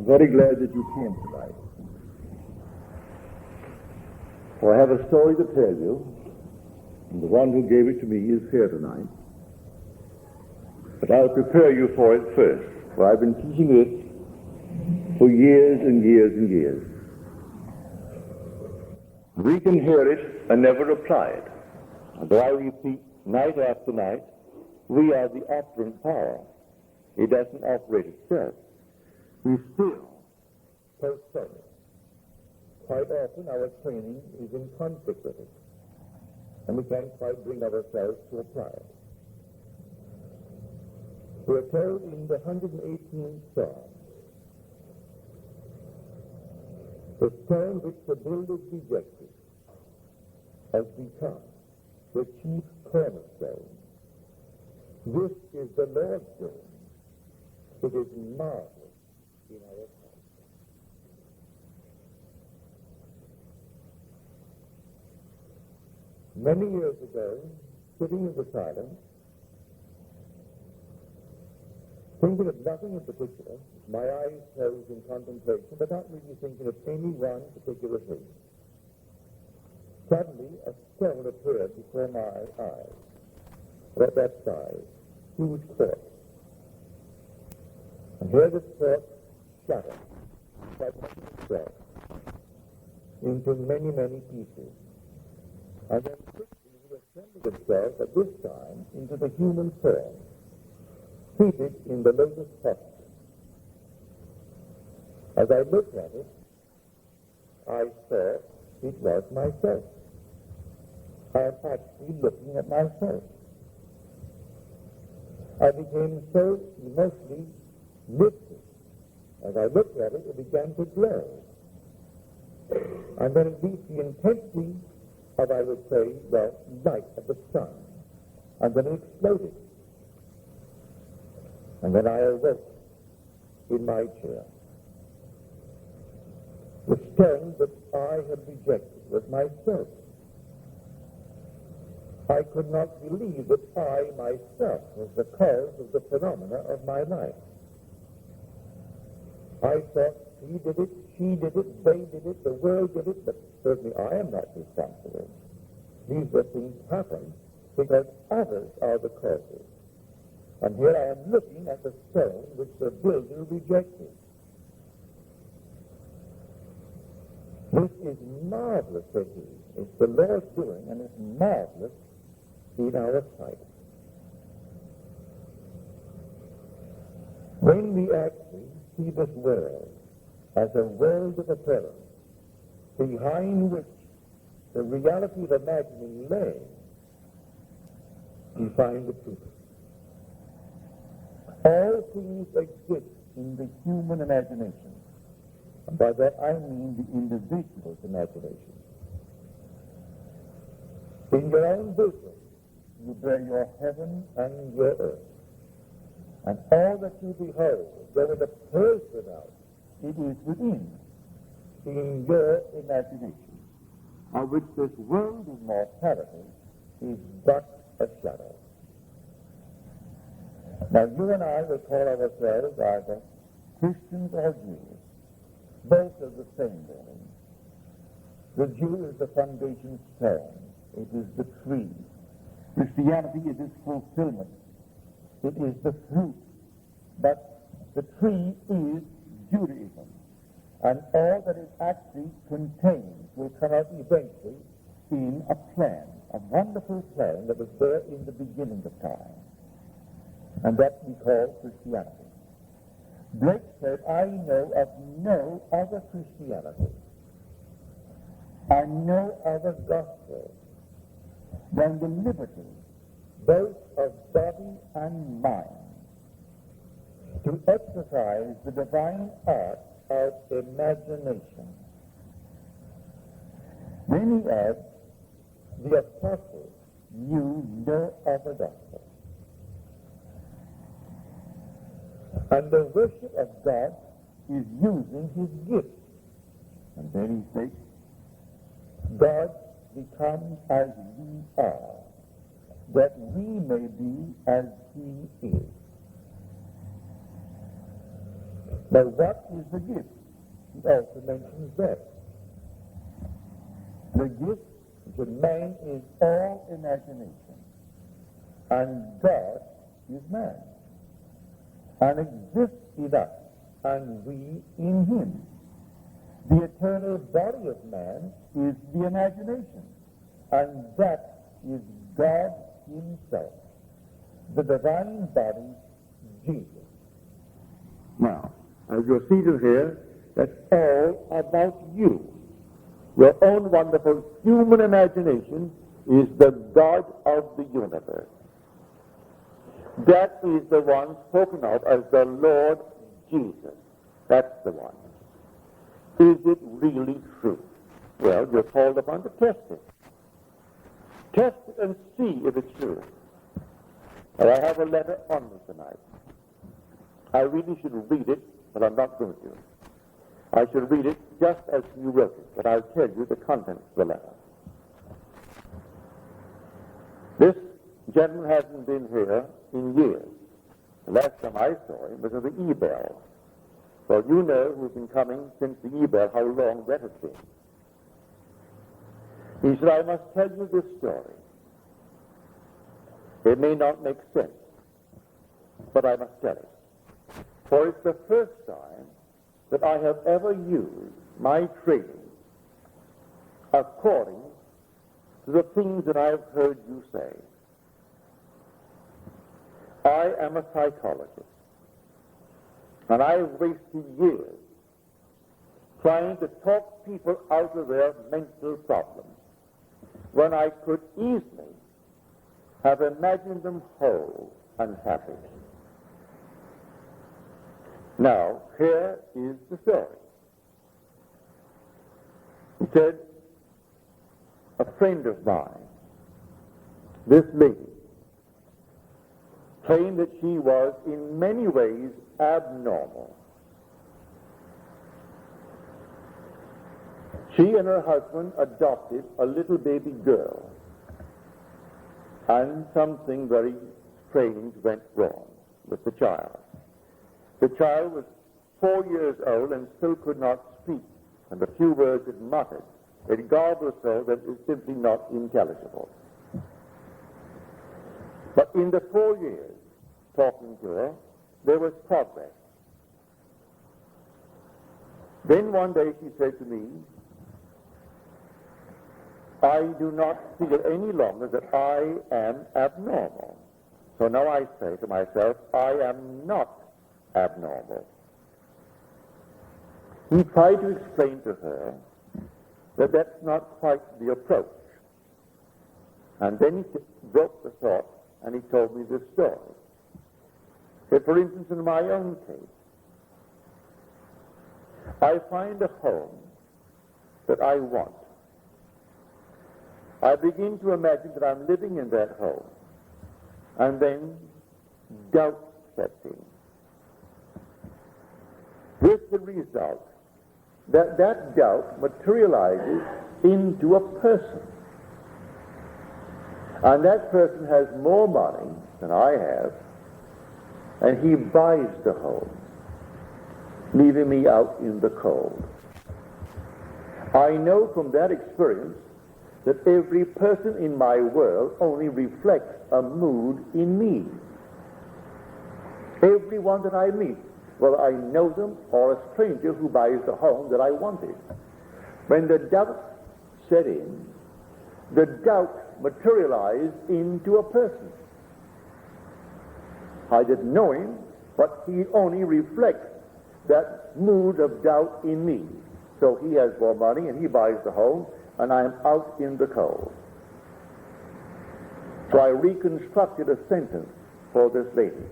I'm very glad that you came tonight. For I have a story to tell you, and the one who gave it to me is here tonight. But I'll prepare you for it first, for I've been teaching it for years and years and years. We can hear it and never apply it. And though I repeat night after night, we are the operant power. It doesn't operate itself. We still postpone it. Quite often our training is in conflict with it, and we can't quite bring ourselves to apply it. We are told in the 118th Psalm, the stone which the builders rejected has become the chief cornerstone. This is the Lord's doing. It is marvelous in our sight. Many years ago, sitting in the silence, thinking of nothing in particular, my eyes closed in contemplation, but not really thinking of any one particular thing. Suddenly, a stone appeared before my eyes, about that size, huge quartz. And here the quartz shattered, like itself, into many, many pieces. And then quickly reassembled itself, at this time, into the human form, seated in the lotus posture. As I looked at it, I thought it was myself. I am actually looking at myself. I became so emotionally lifted. As I looked at it, it began to glow. And then it reached the intensity of, I would say, the light of the sun. And then it exploded. And then I awoke in my chair. The stone that I had rejected was myself. I could not believe that I myself was the cause of the phenomena of my life. I thought he did it, she did it, they did it, the world did it, but certainly I am not responsible. These are things happen because others are the causes. And here I am looking at the stone which the builder rejected. This is marvelous, said he. It's the Lord's doing, and it's marvelous in our sight. When we actually see this world as a world of appearance, behind which the reality of imagining lay, we find the truth. All things exist in the human imagination. And by that I mean the individual's imagination. In your own bosom, you bear your heaven and your earth. And all that you behold, though it appears without, it is within, in your imagination, of which this world of mortality is but a shadow. Now, you and I will call ourselves either Christians or Jews. Both are the same, really. The Jew is the foundation stone. It is the tree. Christianity is its fulfillment. It is the fruit. But the tree is Judaism. And all that it actually contains will come out eventually in a plan, a wonderful plan that was there in the beginning of time. And that we call Christianity. Blake said, I know of no other Christianity and no other gospel than the liberty, both of body and mind, to exercise the divine art of imagination. Then he adds, the apostles knew no other gospel. And the worship of God is using his gifts. And then he says, God becomes as we are, that we may be as he is. Now, what is the gift? He also mentions that. The gift to man is all imagination, and God is man, and exists in us, and we in him. The eternal body of man is the imagination, and that is God himself. The divine body, Jesus. Now, as you're seated here, that's all about you. Your own wonderful human imagination is the God of the universe. That is the one spoken of as the Lord Jesus. That's the one. Is it really true? Well, you're called upon to test it. Test it and see if it's true. Now, I have a letter on me tonight. I really should read it, but I'm not going to. I should read it just as you wrote it, but I'll tell you the contents of the letter. This gentleman hasn't been here in years. The last time I saw him was at the E-Bell. Well, you know who's been coming since the E-Bell, how long that has been. He said, I must tell you this story. It may not make sense, but I must tell it. For it's the first time that I have ever used my training according to the things that I have heard you say. I am a psychologist, and I have wasted years trying to talk people out of their mental problems when I could easily have imagined them whole and happy. Now, here is the story. He said, a friend of mine, this lady, claimed that she was in many ways abnormal. She and her husband adopted a little baby girl, and something very strange went wrong with the child. The child was 4 years old and still could not speak, and the few words it muttered, it garbled so that it was simply not intelligible. But in the 4 years talking to her, there was progress. Then one day she said to me, I do not feel any longer that I am abnormal. So now I say to myself, I am not abnormal. He tried to explain to her that that's not quite the approach. And then he broke the thought and he told me this story. That, for instance, in my own case, I find a home that I want. I begin to imagine that I'm living in that home, and then doubt sets in. With the result that that doubt materializes into a person. And that person has more money than I have, and he buys the home, leaving me out in the cold. I know from that experience that every person in my world only reflects a mood in me. Everyone that I meet, whether I know them or a stranger who buys the home that I wanted. When the doubt set in, the doubt materialized into a person. I didn't know him, but he only reflects that mood of doubt in me. So he has more money and he buys the home, and I am out in the cold. So I reconstructed a sentence for this lady.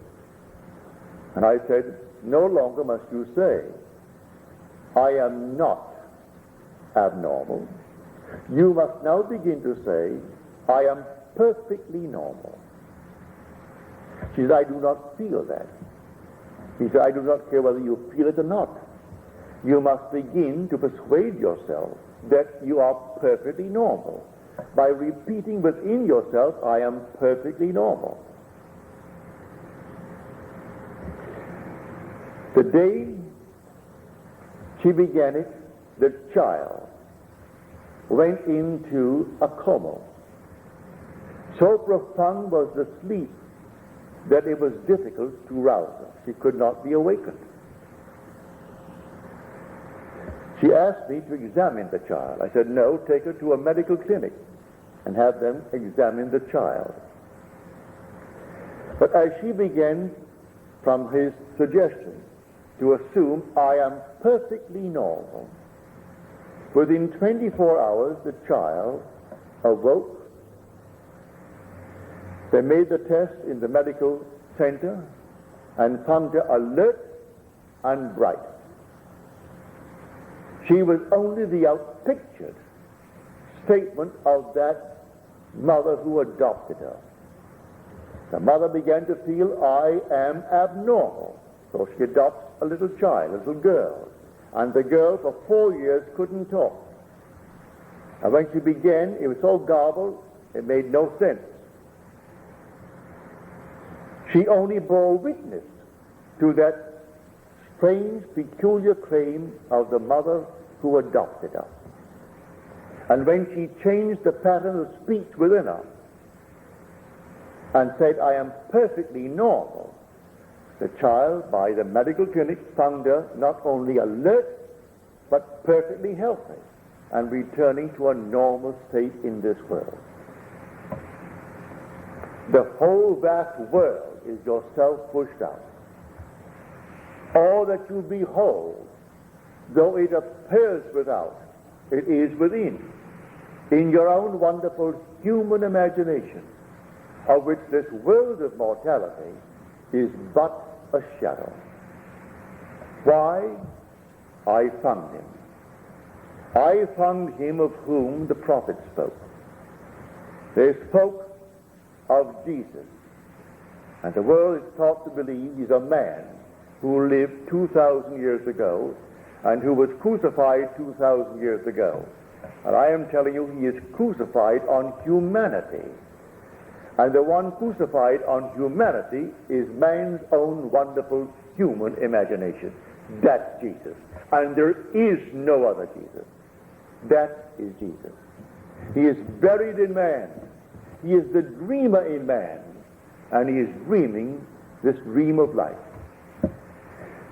And I said, no longer must you say, I am not abnormal. You must now begin to say, I am perfectly normal. She said, I do not feel that. He said, I do not care whether you feel it or not. You must begin to persuade yourself that you are perfectly normal by repeating within yourself, I am perfectly normal. The day she began it, the child went into a coma. So profound was the sleep that it was difficult to rouse her. She could not be awakened. She asked me to examine the child. I said, no, take her to a medical clinic and have them examine the child. But as she began, from his suggestion, to assume I am perfectly normal, within 24 hours the child awoke. They made the test in the medical center and found her alert and bright. She was only the outpictured statement of that mother who adopted her. The mother began to feel, I am abnormal. So she adopts a little child, a little girl. And the girl for 4 years couldn't talk. And when she began, it was so garbled, it made no sense. She only bore witness to that strange, peculiar claim of the mother who adopted her. And when she changed the pattern of speech within her and said, I am perfectly normal, the child, by the medical clinic, found her not only alert, but perfectly healthy and returning to a normal state in this world. The whole vast world is yourself pushed out. All that you behold, though it appears without, it is within, in your own wonderful human imagination, of which this world of mortality is but a shadow. Why? I found him. I found him of whom the prophets spoke. They spoke of Jesus, and the world is taught to believe he's a man who lived 2,000 years ago and who was crucified 2,000 years ago. And I am telling you, he is crucified on humanity. And the one crucified on humanity is man's own wonderful human imagination. That's Jesus. And there is no other Jesus. That is Jesus. He is buried in man. He is the dreamer in man. And he is dreaming this dream of life.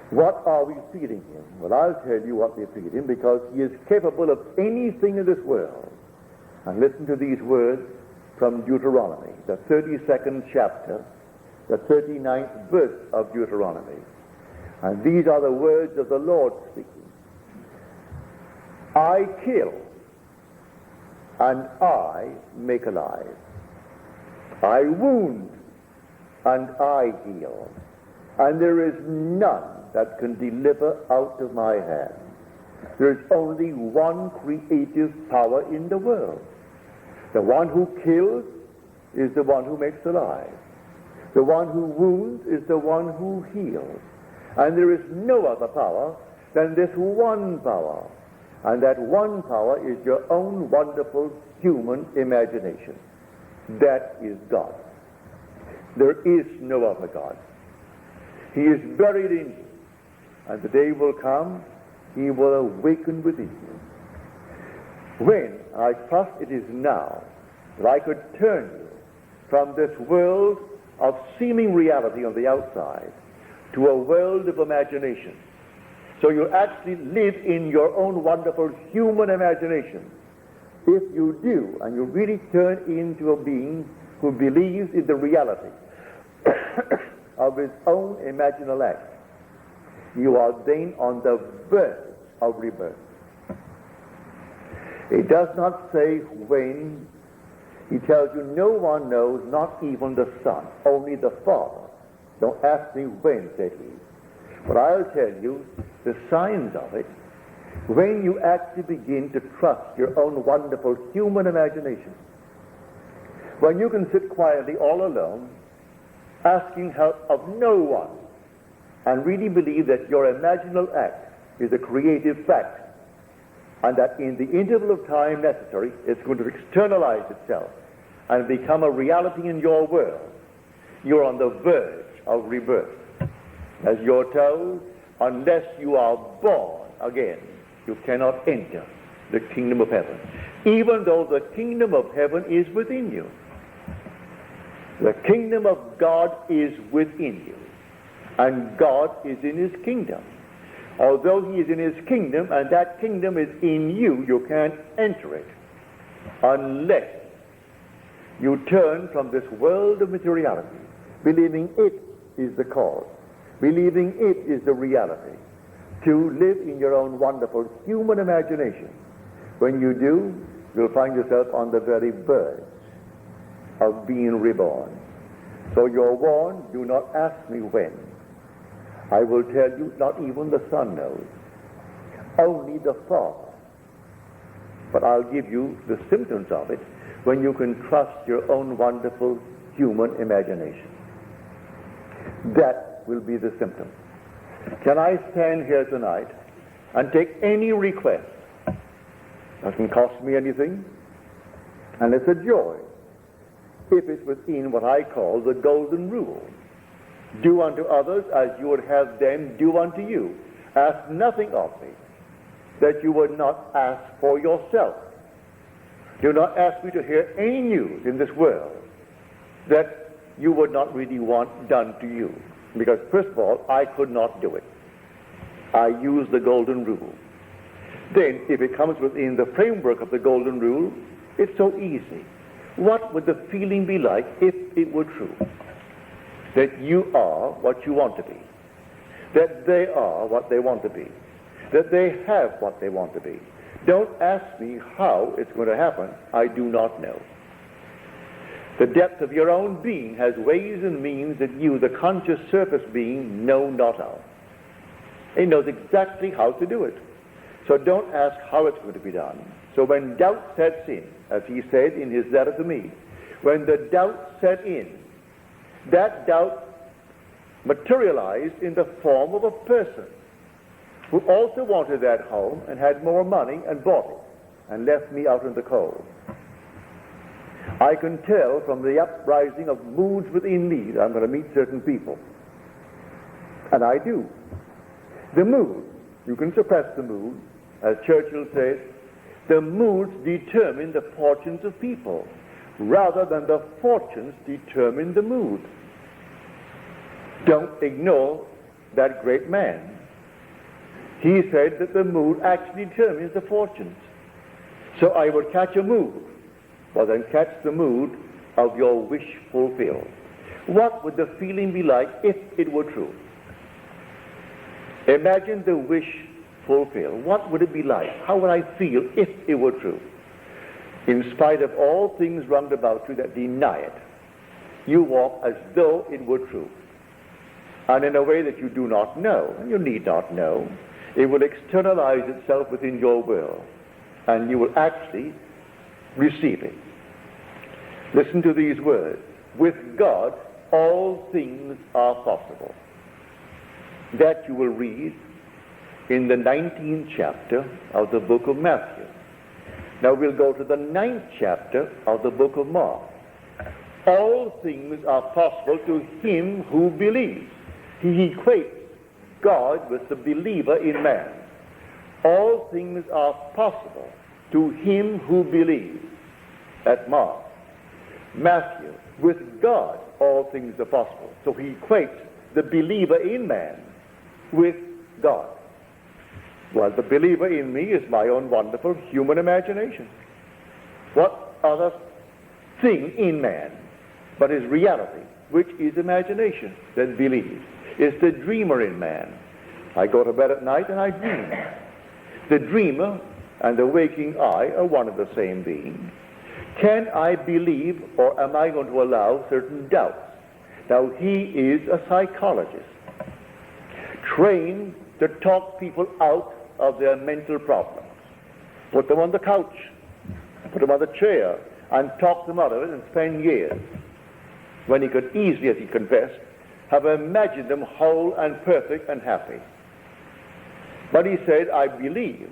What are we feeding him? Well, I'll tell you what we feed him, because he is capable of anything in this world. And listen to these words from Deuteronomy, the 32nd chapter, the 39th verse of Deuteronomy. And these are the words of the Lord speaking. I kill, and I make alive. I wound, and I heal. And there is none that can deliver out of my hand. There is only one creative power in the world. The one who kills is the one who makes alive. The one who wounds is the one who heals. And there is no other power than this one power. And that one power is your own wonderful human imagination. That is God. There is no other God. He is buried in you. And the day will come, he will awaken within you. When, I trust it is now, that I could turn you from this world of seeming reality on the outside to a world of imagination. So you actually live in your own wonderful human imagination. If you do, and you really turn into a being who believes in the reality of his own imaginal act, you are then on the verge of rebirth. It does not say when. He tells you no one knows, not even the Son, only the Father. Don't ask me when, said he. But I'll tell you the signs of it when you actually begin to trust your own wonderful human imagination. When you can sit quietly all alone, asking help of no one, and really believe that your imaginal act is a creative fact, and that in the interval of time necessary, it's going to externalize itself and become a reality in your world, you're on the verge of rebirth. As you're told, unless you are born again, you cannot enter the kingdom of heaven, even though the kingdom of heaven is within you. The kingdom of God is within you, and God is in his kingdom. Although he is in his kingdom, and that kingdom is in you, you can't enter it unless you turn from this world of materiality, believing it is the cause, believing it is the reality, to live in your own wonderful human imagination. When you do, you'll find yourself on the very verge of being reborn. So you're warned, do not ask me when. I will tell you, not even the Son knows, only the Father. But I'll give you the symptoms of it when you can trust your own wonderful human imagination. That will be the symptom. Can I stand here tonight and take any request? Doesn't cost me anything, and it's a joy if it's within what I call the golden rule. Do unto others as you would have them do unto you. Ask nothing of me that you would not ask for yourself. Do not ask me to hear any news in this world that you would not really want done to you. Because first of all, I could not do it. I use the golden rule. Then, if it comes within the framework of the golden rule, it's so easy. What would the feeling be like if it were true? That you are what you want to be. That they are what they want to be. That they have what they want to be. Don't ask me how it's going to happen. I do not know. The depth of your own being has ways and means that you, the conscious surface being, know not of. It knows exactly how to do it. So don't ask how it's going to be done. So when doubt sets in, as he said in his letter to me, when the doubt set in, that doubt materialized in the form of a person who also wanted that home and had more money and bought it and left me out in the cold. I can tell from the uprising of moods within me that I'm going to meet certain people. And I do. The mood, you can suppress the mood. As Churchill says, the moods determine the fortunes of people rather than the fortunes determine the mood. Don't ignore that great man. He said that the mood actually determines the fortunes. So I would catch a mood, well then catch the mood of your wish fulfilled. What would the feeling be like if it were true? Imagine the wish fulfilled. What would it be like? How would I feel if it were true? In spite of all things round about you that deny it, you walk as though it were true. And in a way that you do not know, and you need not know, it will externalize itself within your will, and you will actually receive it. Listen to these words. With God, all things are possible. That you will read in the 19th chapter of the book of Matthew. Now we'll go to the 9th chapter of the book of Mark. All things are possible to him who believes. He equates God with the believer in man. All things are possible to him who believes. That's Mark. Matthew, with God all things are possible. So he equates the believer in man with God. Well, the believer in me is my own wonderful human imagination. What other thing in man but his reality, which is imagination, that believes? It's the dreamer in man. I go to bed at night and I dream. The dreamer and the waking I are one and the same being. Can I believe, or am I going to allow certain doubts? Now, he is a psychologist, trained to talk people out of their mental problems. Put them on the couch, put them on the chair, and talk them out of it and spend years, when he could easily, as he confessed, have imagined them whole and perfect and happy. But he said, I believe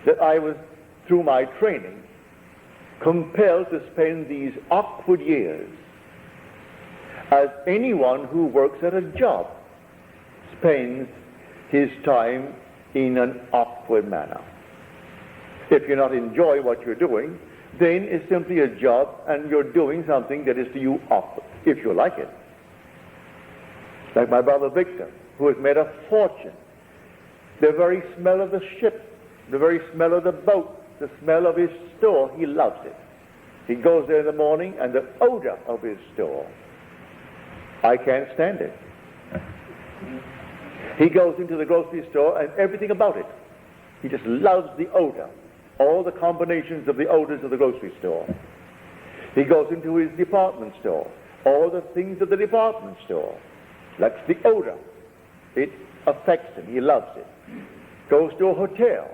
that I was, through my training, compelled to spend these awkward years as anyone who works at a job spends his time in an awkward manner. If you not enjoy what you're doing, then it's simply a job and you're doing something that is to you awkward, if you like it. Like my brother Victor, who has made a fortune. The very smell of the ship, the very smell of the boat, the smell of his store, he loves it. He goes there in the morning and the odor of his store, I can't stand it. He goes into the grocery store and everything about it. He just loves the odor, all the combinations of the odors of the grocery store. He goes into his department store, all the things of the department store. That's the odor. It affects him. He loves it. Goes to a hotel,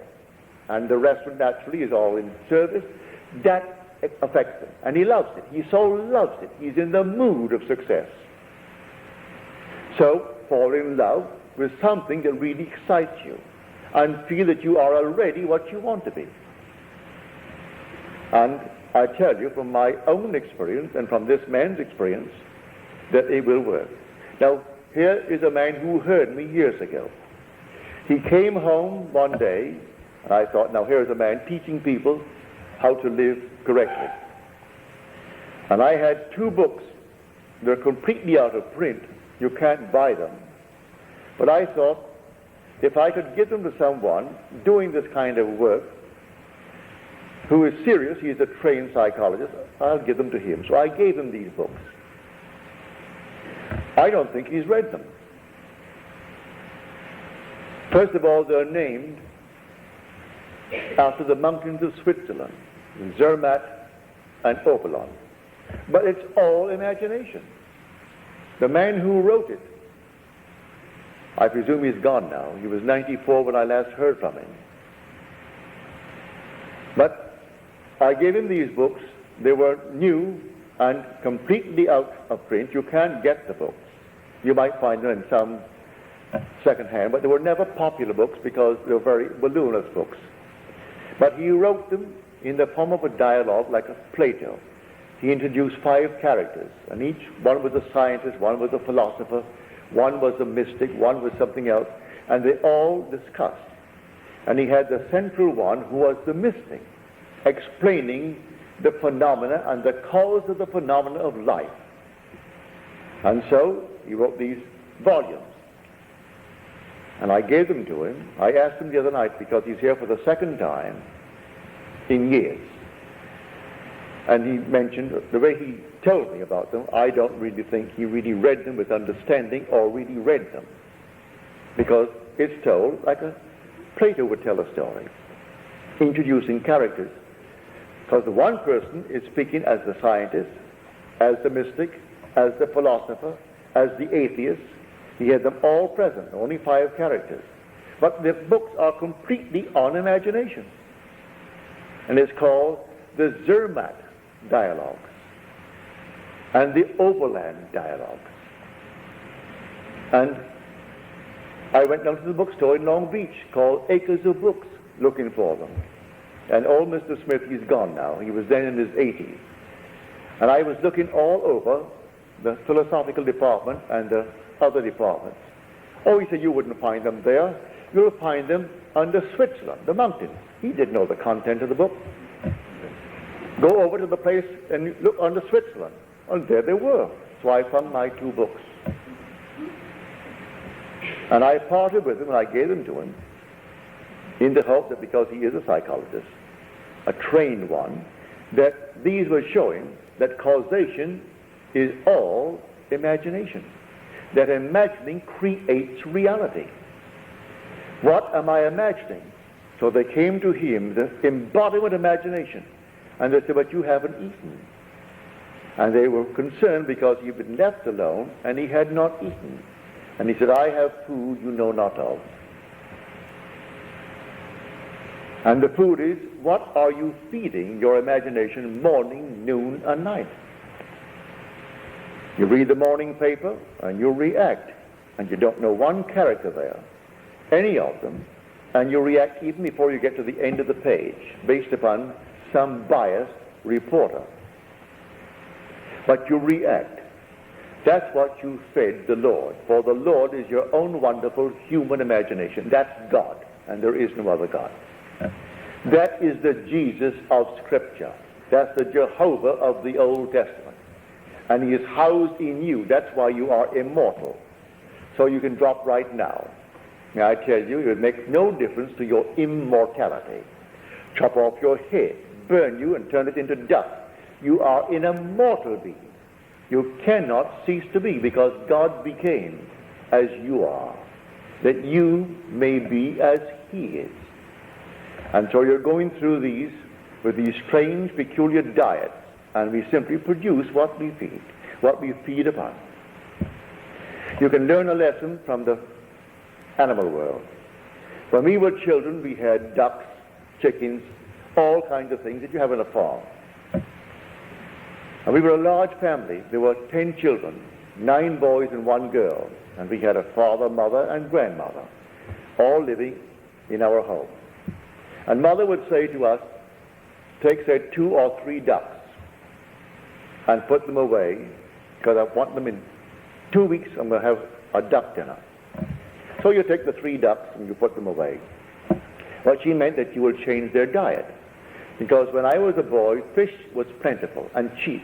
and the restaurant naturally is all in service. That affects him, and he loves it. He so loves it. He's in the mood of success. So, fall in love with something that really excites you, and feel that you are already what you want to be. And I tell you from my own experience and from this man's experience that it will work. Now, here is a man who heard me years ago. He came home one day, and I thought, now here's a man teaching people how to live correctly. And I had 2 books. They're completely out of print. You can't buy them. But I thought, if I could give them to someone doing this kind of work, who is serious, he's a trained psychologist, I'll give them to him. So I gave him these books. I don't think he's read them. First of all, they're named after the mountains of Switzerland, Zermatt and Opelon. But it's all imagination. The man who wrote it, I presume he's gone now. He was 94 when I last heard from him. But I gave him these books. They were new and completely out of print. You can't get the books. You might find them in some second-hand, but they were never popular books because they were very voluminous books. But he wrote them in the form of a dialogue like a Plato. He introduced 5 characters, and each one was a scientist, one was a philosopher, one was a mystic, one was something else, and they all discussed. And he had the central one who was the mystic, explaining the phenomena and the cause of the phenomena of life. And so he wrote these volumes. And I gave them to him. I asked him the other night, because he's here for the second time in years. And he mentioned, the way he told me about them, I don't really think he really read them with understanding or really read them. Because it's told like a Plato would tell a story, introducing characters. Because the one person is speaking as the scientist, as the mystic, as the philosopher, as the atheist. He had them all present, only 5 characters. But the books are completely on imagination. And it's called the Zermatt Dialogues and the Overland Dialogues. And I went down to the bookstore in Long Beach called Acres of Books looking for them. And old Mr. Smith, he's gone now. He was then in his 80s. And I was looking all over the philosophical department and the other departments. Oh, he said, you wouldn't find them there. You'll find them under Switzerland, the mountains. He didn't know the content of the book. Go over to the place and look under Switzerland. And there they were. So I found my 2 books. And I parted with him and I gave them to him in the hope that because he is a psychologist, a trained one, that these were showing that causation is all imagination. That imagining creates reality. What am I imagining? So they came to him, the embodiment of imagination, and they said, but you haven't eaten. And they were concerned because he'd been left alone and he had not eaten. And he said, I have food you know not of. And the food is, what are you feeding your imagination morning, noon, and night? You read the morning paper and you react, and you don't know one character there, any of them, and you react even before you get to the end of the page, based upon some biased reporter. But you react. That's what you fed the Lord. For the Lord is your own wonderful human imagination. That's God. and there is no other God. That is the Jesus of Scripture. That's the Jehovah of the Old Testament. And he is housed in you. That's why you are immortal. So you can drop right now. May I tell you, it would make no difference to your immortality. Chop off your head, burn you, and turn it into dust. You are an immortal being. You cannot cease to be, because God became as you are, that you may be as he is. And so you're going through these with these strange, peculiar diets, and we simply produce what we feed upon. You can learn a lesson from the animal world. When we were children, we had ducks, chickens, all kinds of things that you have in a farm. And we were a large family. There were 10 children, 9 boys and 1 girl. And we had a father, mother, and grandmother, all living in our home. And mother would say to us, take, say, 2 or 3 ducks and put them away, because I want them in 2 weeks. I'm going to have a duck dinner. So you take the 3 ducks and you put them away. Well, she meant that you will change their diet, because when I was a boy, fish was plentiful and cheap.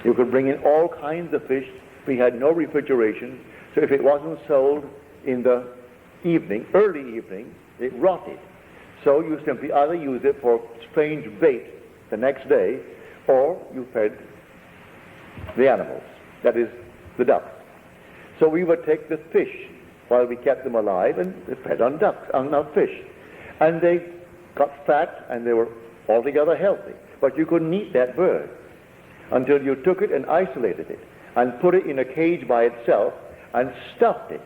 You could bring in all kinds of fish. We had no refrigeration, so if it wasn't sold in the evening, early evening, it rotted. So you simply either use it for strange bait the next day, or you fed the animals, that is, the ducks. So we would take the fish while we kept them alive and fed on ducks, on fish. And they got fat and they were altogether healthy. But you couldn't eat that bird until you took it and isolated it and put it in a cage by itself and stuffed it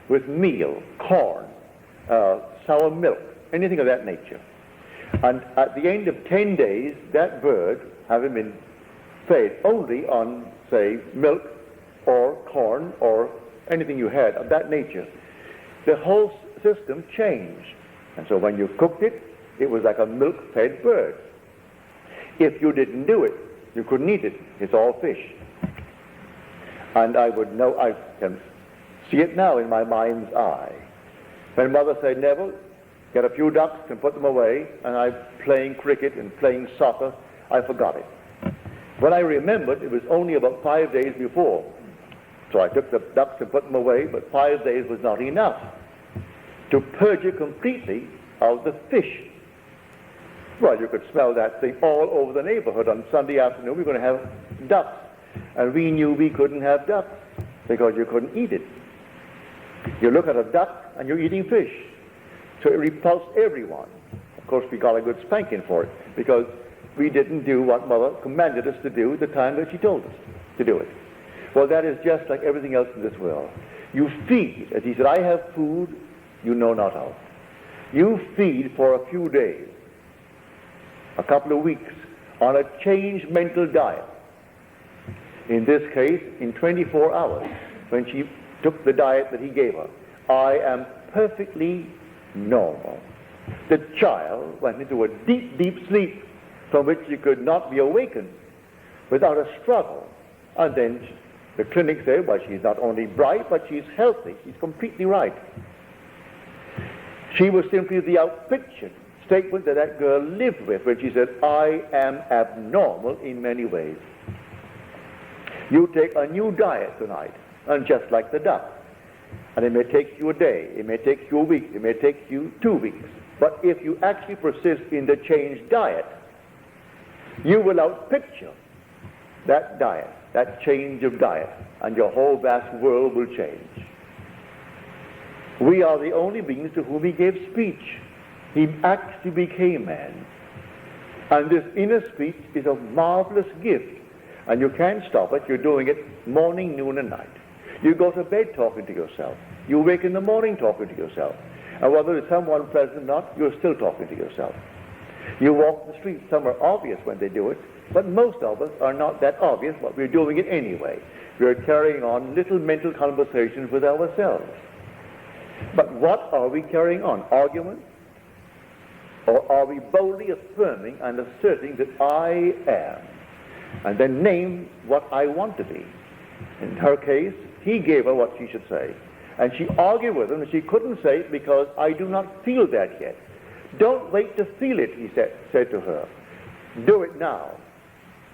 with meal, corn, sour milk, anything of that nature. And at the end of 10 days, that bird, having been fed only on, say, milk or corn or anything you had of that nature, the whole system changed. And so when you cooked it, it was like a milk-fed bird. If you didn't do it, you couldn't eat it. It's all fish. And I would know, I can see it now in my mind's eye. When mother said, Neville, get a few ducks and put them away, and I'm playing cricket and playing soccer, I forgot it. When I remembered, it was only about 5 days before. So I took the ducks and put them away, but 5 days was not enough to purge it completely of the fish. Well, you could smell that thing all over the neighborhood. On Sunday afternoon, we were going to have ducks. And we knew we couldn't have ducks because you couldn't eat it. You look at a duck and you're eating fish. So it repulsed everyone. Of course, we got a good spanking for it because we didn't do what Mother commanded us to do the time that she told us to do it. Well, that is just like everything else in this world. You feed, as he said, I have food you know not of. You feed for a few days, a couple of weeks, on a changed mental diet. In this case, in 24 hours, when she took the diet that he gave her, I am perfectly normal. The child went into a deep, deep sleep from which she could not be awakened without a struggle. And then the clinic said, well, she's not only bright, but she's healthy. She's completely right. She was simply the outpictured statement that that girl lived with when she said, I am abnormal in many ways. You take a new diet tonight, and just like the duck, and it may take you a day, it may take you a week, it may take you 2 weeks, but if you actually persist in the changed diet, you will outpicture that diet, that change of diet, and your whole vast world will change. We are the only beings to whom he gave speech. He actually became man. And this inner speech is a marvelous gift. And you can't stop it. You're doing it morning, noon, and night. You go to bed talking to yourself. You wake in the morning talking to yourself. And whether there's someone present or not, you're still talking to yourself. You walk the street. Some are obvious when they do it, but most of us are not that obvious, but we're doing it anyway. We're carrying on little mental conversations with ourselves. But what are we carrying on? Arguments? Or are we boldly affirming and asserting that I am? And then name what I want to be. In her case, he gave her what she should say. And she argued with him, and she couldn't say it because I do not feel that yet. Don't wait to feel it, he said to her. Do it now.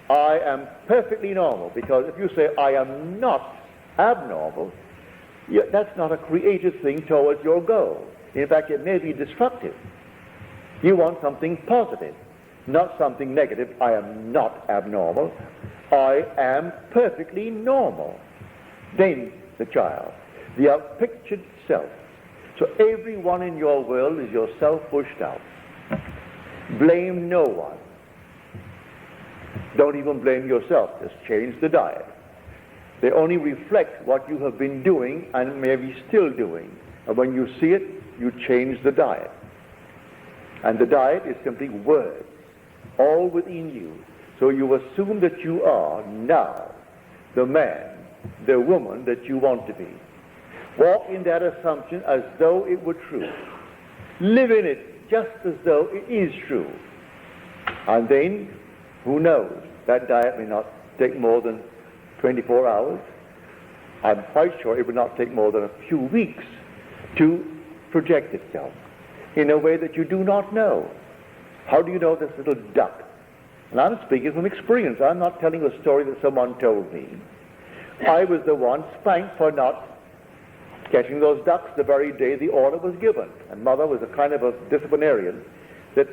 I am perfectly normal, because if you say I am not abnormal, that's not a creative thing towards your goal. In fact, it may be destructive. You want something positive, not something negative. I am not abnormal. I am perfectly normal. Then the child, the outpictured self. So everyone in your world is yourself pushed out. Blame no one. Don't even blame yourself. Just change the diet. They only reflect what you have been doing and maybe still doing. And when you see it, you change the diet. And the diet is simply words, all within you. So you assume that you are now the man, the woman that you want to be. Walk in that assumption as though it were true. Live in it just as though it is true. And then, who knows, that diet may not take more than 24 hours. I'm quite sure it would not take more than a few weeks to project itself in a way that you do not know. How do you know this little duck? And I'm speaking from experience. I'm not telling a story that someone told me. I was the one spanked for not catching those ducks the very day the order was given. And Mother was a kind of a disciplinarian that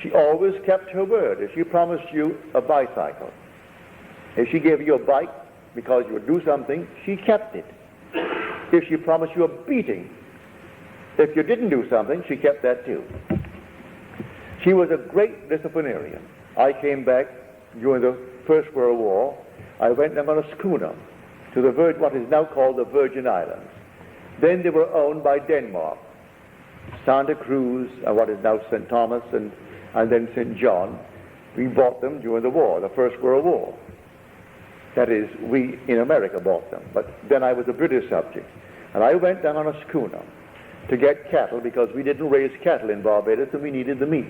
she always kept her word. If she promised you a bicycle, if she gave you a bike because you would do something, she kept it. If she promised you a beating, if you didn't do something, she kept that too. She was a great disciplinarian. I came back during the First World War. I went on a schooner to what is now called the Virgin Islands. Then they were owned by Denmark. Santa Cruz and what is now St. Thomas and then St. John. We bought them during the war, the First World War. That is, we in America bought them. But then I was a British subject. And I went down on a schooner to get cattle because we didn't raise cattle in Barbados and we needed the meat.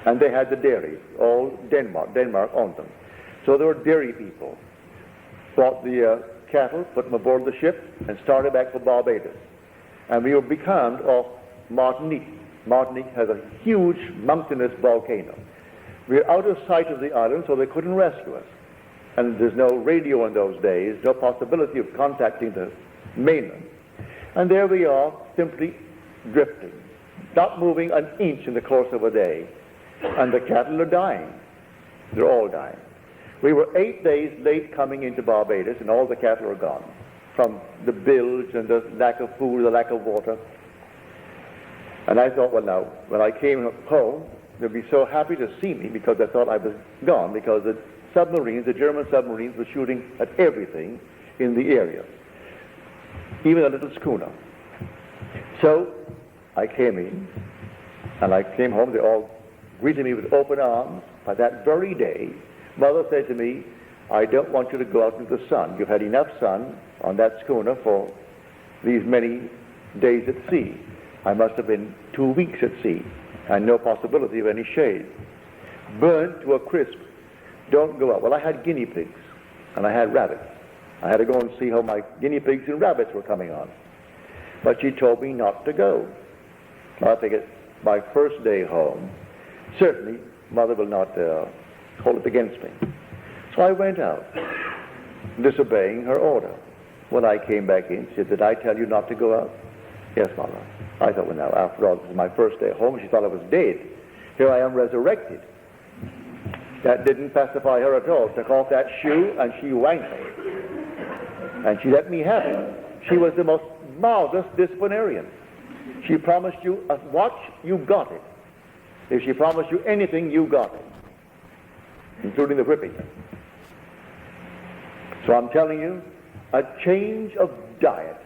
And they had the dairy, all Denmark. Denmark owned them. So there were dairy people. Bought the cattle, put them aboard the ship, and started back for Barbados. And we were becalmed off Martinique. Martinique has a huge mountainous volcano. We were out of sight of the island, so they couldn't rescue us. And there's no radio in those days, no possibility of contacting the mainland. And there we are, simply drifting, not moving an inch in the course of a day. And the cattle are dying. They're all dying. We were 8 days late coming into Barbados, and all the cattle are gone, from the bilge and the lack of food, the lack of water. And I thought, well, now, when I came home, they'd be so happy to see me because they thought I was gone, because the submarines, the German submarines, were shooting at everything in the area, even a little schooner. So I came in, and I came home. They all greeted me with open arms. By that very day, Mother said to me, I don't want you to go out into the sun. You've had enough sun on that schooner for these many days at sea. I must have been 2 weeks at sea, and no possibility of any shade. Burnt to a crisp. Don't go out. Well, I had guinea pigs, and I had rabbits. I had to go and see how my guinea pigs and rabbits were coming on. But she told me not to go. I figured my first day home, certainly Mother will not hold it against me. So I went out, disobeying her order. When I came back in, she said, did I tell you not to go out? Yes, Mother. I thought, well, now, after all, this is my first day home. She thought I was dead. Here I am resurrected. That didn't pacify her at all. Took off that shoe, and she wanked me. And she let me have it. She was the most marvelous disciplinarian. She promised you a watch, you got it. If she promised you anything, you got it, including the whipping. So I'm telling you, a change of diet.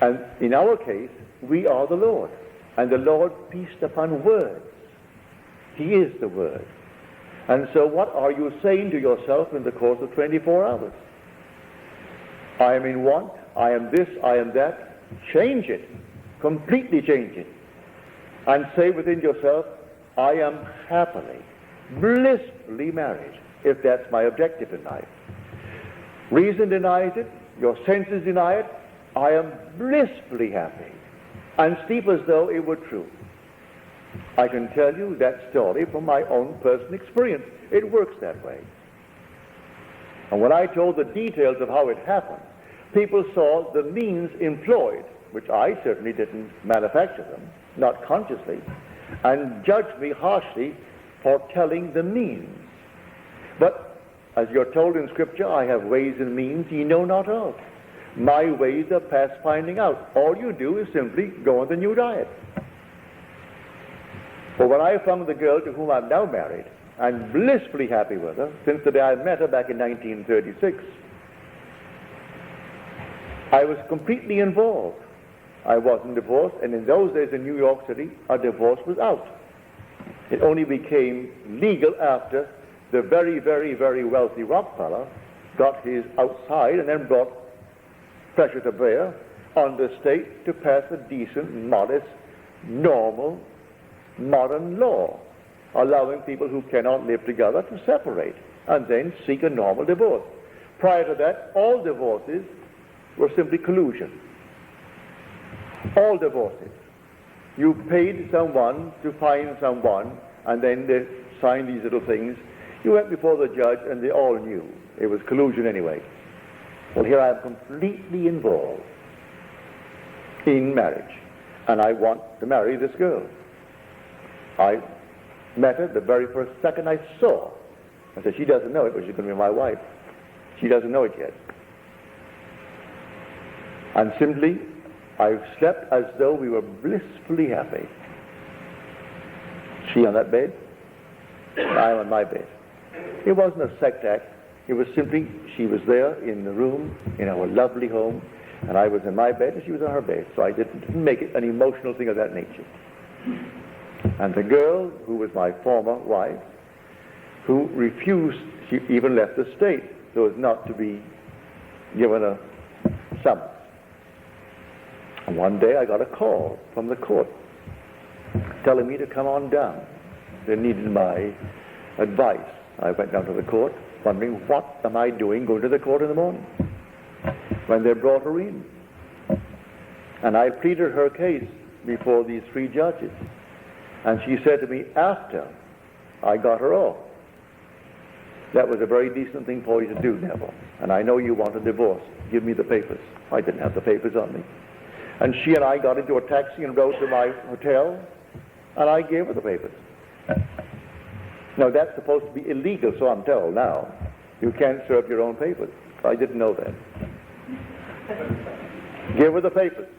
And in our case, we are the Lord. And the Lord feasts upon words. He is the Word. And so what are you saying to yourself in the course of 24 hours? I am in want, I am this, I am that. Change it. Completely change it. And say within yourself, I am happily, blissfully married, if that's my objective in life. Reason denies it, your senses deny it, I am blissfully happy and sleep as though it were true. I can tell you that story from my own personal experience. It works that way. And when I told the details of how it happened, people saw the means employed, which I certainly didn't manufacture them, not consciously, and judged me harshly for telling the means. But, as you're told in Scripture, I have ways and means ye know not of. My ways are past finding out. All you do is simply go on the new diet. But when I found the girl to whom I'm now married, and blissfully happy with her, since the day I met her back in 1936, I was completely involved. I wasn't divorced, and in those days in New York City, a divorce was out. It only became legal after the very, very, very wealthy Rockefeller got his outside and then brought pressure to bear on the state to pass a decent, modest, normal, modern law, allowing people who cannot live together to separate and then seek a normal divorce. Prior to that, all divorces were simply collusion. All divorces. You paid someone to find someone, and then they signed these little things. You went before the judge, and they all knew it was collusion anyway. Well, here I am completely involved in marriage, and I want to marry this girl. I met her the very first second I saw. I said, she doesn't know it, but she's going to be my wife. She doesn't know it yet. And simply, I slept as though we were blissfully happy. She on that bed, I on my bed. It wasn't a sex act. It was simply, she was there in the room, in our lovely home, and I was in my bed and she was on her bed. So I didn't make it an emotional thing of that nature. And the girl, who was my former wife, who refused, she even left the state so as not to be given a summons. And one day I got a call from the court telling me to come on down. They needed my advice. I went down to the court wondering, what am I doing going to the court in the morning? When they brought her in. And I pleaded her case before these three judges. And she said to me, after I got her off, that was a very decent thing for you to do, Neville. And I know you want a divorce. Give me the papers. I didn't have the papers on me. And she and I got into a taxi and rode to my hotel, and I gave her the papers. Now, that's supposed to be illegal, so I'm told now. You can't serve your own papers. I didn't know that. Give her the papers.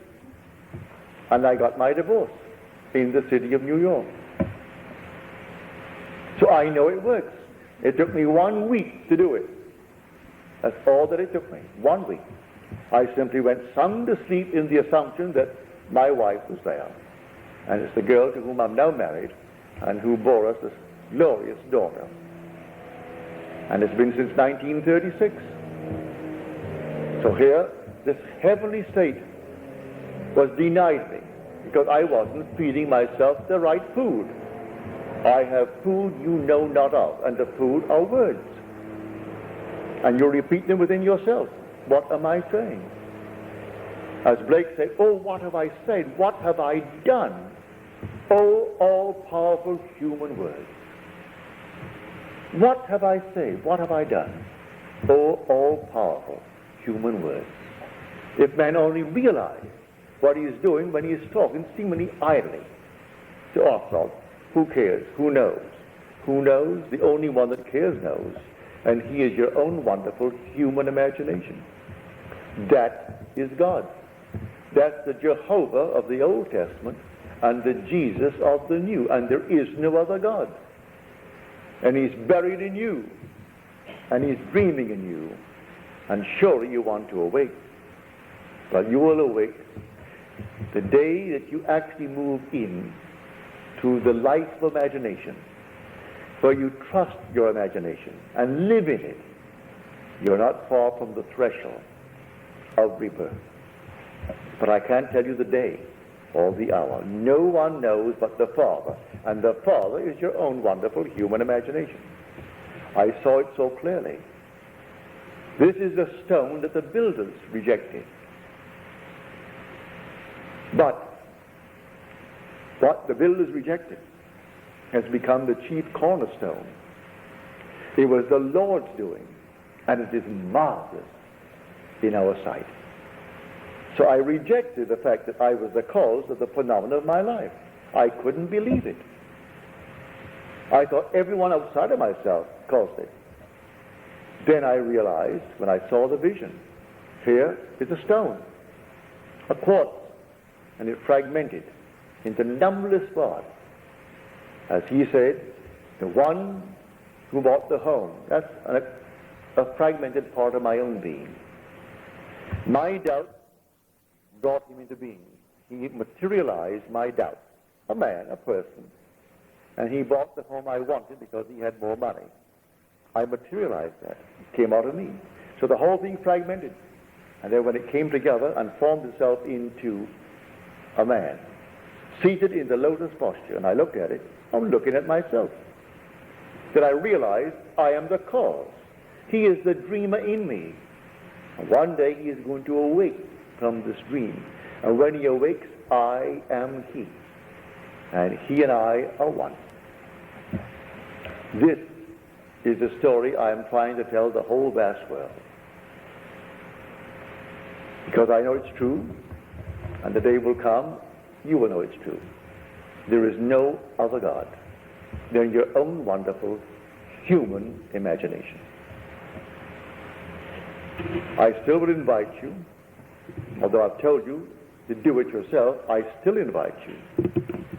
And I got my divorce in the city of New York. So I know it works. It took me 1 week to do it. That's all that it took me, 1 week. I simply went sound asleep in the assumption that my wife was there. And it's the girl to whom I'm now married and who bore us this glorious daughter. And it's been since 1936. So here, this heavenly state was denied me because I wasn't feeding myself the right food. I have food you know not of, and the food are words. And you repeat them within yourself. What am I saying? As Blake said, oh, what have I said? What have I done? Oh, all-powerful human words. What have I said? What have I done? Oh, all-powerful human words. If man only realized what he is doing when he is talking seemingly idly. So after all, who cares? Who knows? Who knows? The only one that cares knows. And he is your own wonderful human imagination. That is God. That's the Jehovah of the Old Testament and the Jesus of the New. And there is no other God. And he's buried in you. And he's dreaming in you. And surely you want to awake. But you will awake the day that you actually move in to the life of imagination, where you trust your imagination and live in it. You're not far from the threshold of rebirth. But I can't tell you the day or the hour. No one knows but the Father, and the Father is your own wonderful human imagination. I saw it so clearly. This is the stone that the builders rejected. But what the builders rejected has become the chief cornerstone. It was the Lord's doing, and it is marvelous in our sight. So I rejected the fact that I was the cause of the phenomena of my life. I couldn't believe it. I thought everyone outside of myself caused it. Then I realized, when I saw the vision, here is a stone, a quartz, and it fragmented into numberless parts. As he said, the one who bought the home, that's a fragmented part of my own being. My doubt brought him into being. He materialized my doubt. A man, a person. And he bought the home I wanted because he had more money. I materialized that. It came out of me. So the whole thing fragmented. And then when it came together and formed itself into a man, seated in the lotus posture, and I looked at it, I'm looking at myself. Then I realized I am the cause. He is the dreamer in me. And one day he is going to awake from this dream. And when he awakes, I am he. And he and I are one. This is the story I am trying to tell the whole vast world. Because I know it's true, and the day will come, you will know it's true. There is no other God than your own wonderful human imagination. I still would invite you, although I've told you to do it yourself, I still invite you,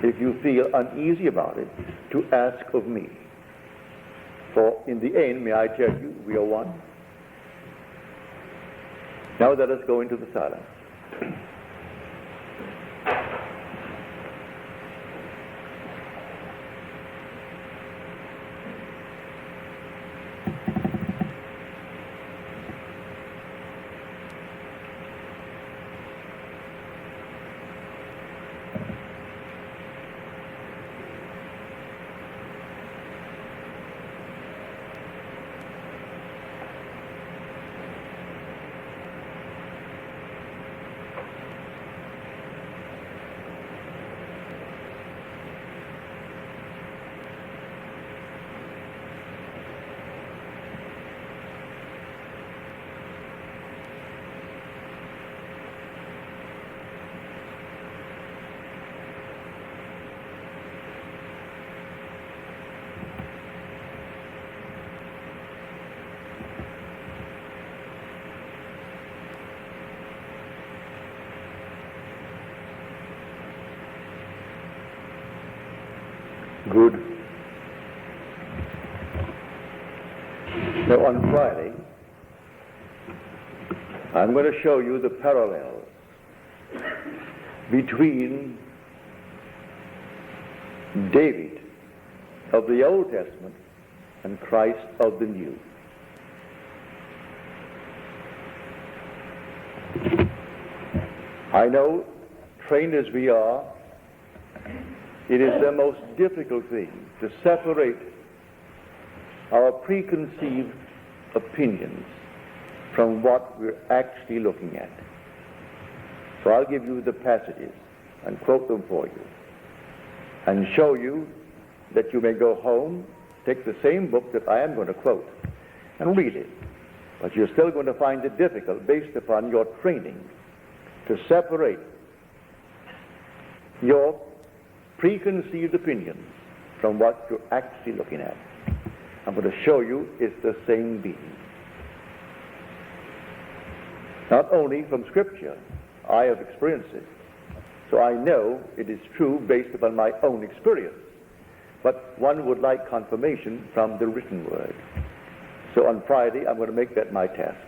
if you feel uneasy about it, to ask of me. For in the end, may I tell you, we are one. Now let us go into the silence. Good. So on Friday, I'm going to show you the parallels between David of the Old Testament and Christ of the New. I know, trained as we are, it is the most difficult thing to separate our preconceived opinions from what we're actually looking at. So I'll give you the passages and quote them for you and show you that you may go home, take the same book that I am going to quote and read it. But you're still going to find it difficult based upon your training to separate your preconceived opinions from what you're actually looking at. I'm going to show you it's the same being. Not only from Scripture, I have experienced it, so I know it is true based upon my own experience, but one would like confirmation from the written word. So on Friday, I'm going to make that my task.